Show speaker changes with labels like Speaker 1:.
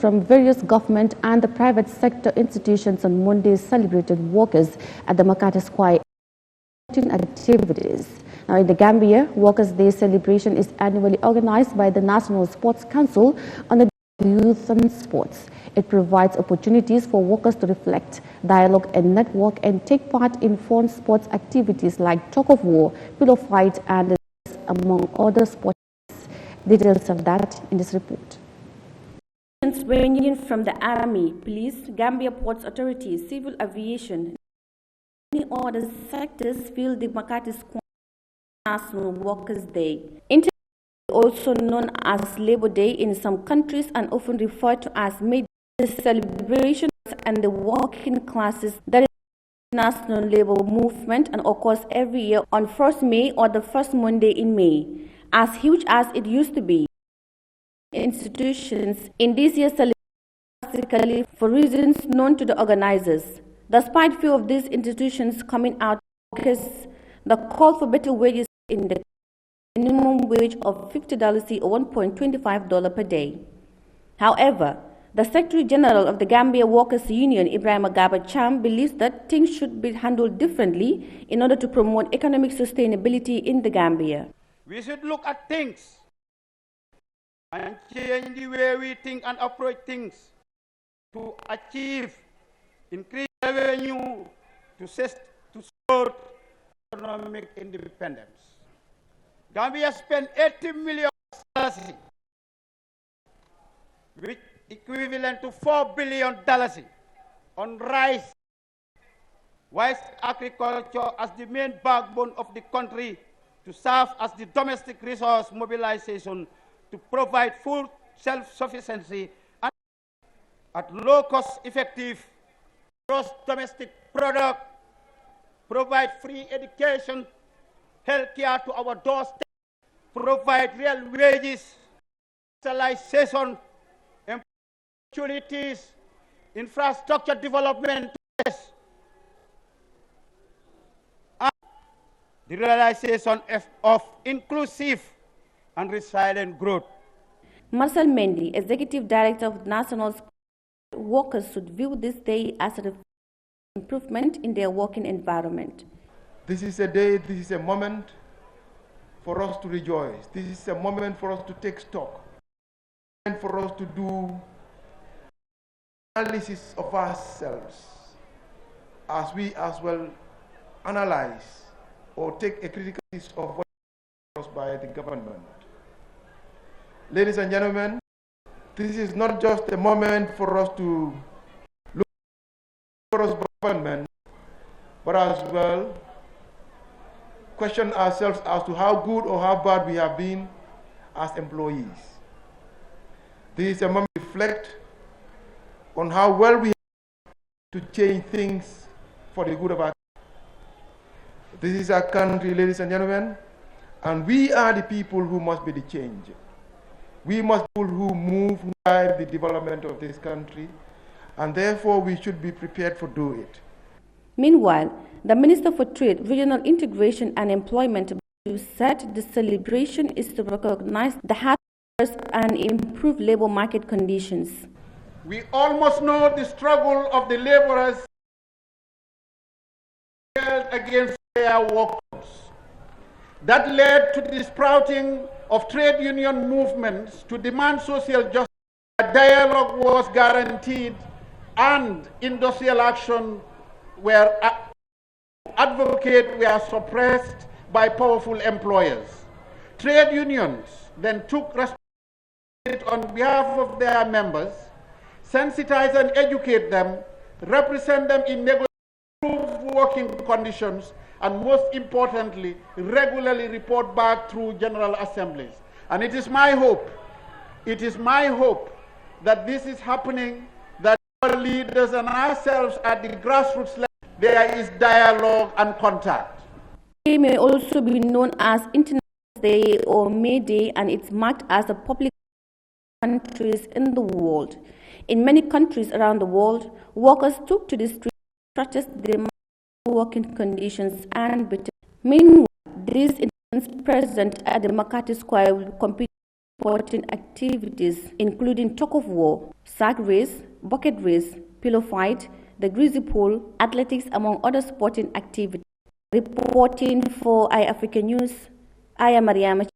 Speaker 1: from various government and the private sector institutions on Monday celebrated workers at the Makati Square activities. Now, in the Gambia, Workers' Day celebration is annually organized by the National Sports Council on the youth and sports. It provides opportunities for workers to reflect, dialogue and network and take part in fun sports activities like tug of war, pillow fight and among other sports. Details of that in this report. Ranging from the Army, Police, Gambia Ports Authority, Civil Aviation, and many other sectors feel the Makati Square National Workers' Day. Also known as Labor Day in some countries and often referred to as May Day, the celebration and the working classes that is the national labor movement and occurs every year on 1st May or the first Monday in May. As huge as it used to be, institutions in this year's celebration for reasons known to the organizers. Despite few of these institutions coming out because the call for better wages in the minimum wage of $50 or $1.25 per day. However, the Secretary General of the Gambia Workers Union, Yahya Jammeh, believes that things should be handled differently in order to promote economic sustainability in the Gambia.
Speaker 2: We should look at things and change the way we think and approach things to achieve increased revenue to support economic independence. Gambia spent $80 million, which equivalent to $4 billion on rice, whilst agriculture as the main backbone of the country to serve as the domestic resource mobilization to provide food self-sufficiency and at low cost effective gross domestic product, provide free education, health care to our doorstep, provide real wages, specialization, opportunities, infrastructure development, and the realization of inclusive and resilient growth.
Speaker 1: Marcel Mendy, Executive Director of National Workers, should view this day as an improvement in their working environment.
Speaker 3: This is a day, this is a moment for us to rejoice. This is a moment for us to take stock and for us to do analysis of ourselves as we as well analyze or take a critical list of what was by the government. Ladies and gentlemen, this is not just a moment for us to look for us government, but as well question ourselves as to how good or how bad we have been as employees. This is a moment to reflect on how well we have to change things for the good of our country. This is our country, ladies and gentlemen, and we are the people who must be the change. We must be people who move, who drive the development of this country, and therefore we should be prepared for do it.
Speaker 1: Meanwhile, the Minister for Trade, Regional Integration and Employment said the celebration is to recognize the hard work and improve labor market conditions.
Speaker 2: We almost know the struggle of the laborers against their workers. That led to the sprouting of trade union movements to demand social justice. A dialogue was guaranteed and industrial action were were suppressed by powerful employers. Trade unions then took responsibility on behalf of their members, sensitize and educate them, represent them in improved working conditions, and most importantly, regularly report back through general assemblies. And it is my hope that this is happening, that our leaders and ourselves at the grassroots level, there is dialogue and contact.
Speaker 1: It may also be known as International Day or May Day, and it's marked as a public countries in the world. In many countries around the world, workers took to the streets to protest their working conditions and better. Meanwhile, these present at the Makati Square will compete sporting activities, including tug of war, sack race, bucket race, pillow fight, the greasy pole, athletics, among other sporting activities. Reporting for Eyeafrica News, I am Mariama.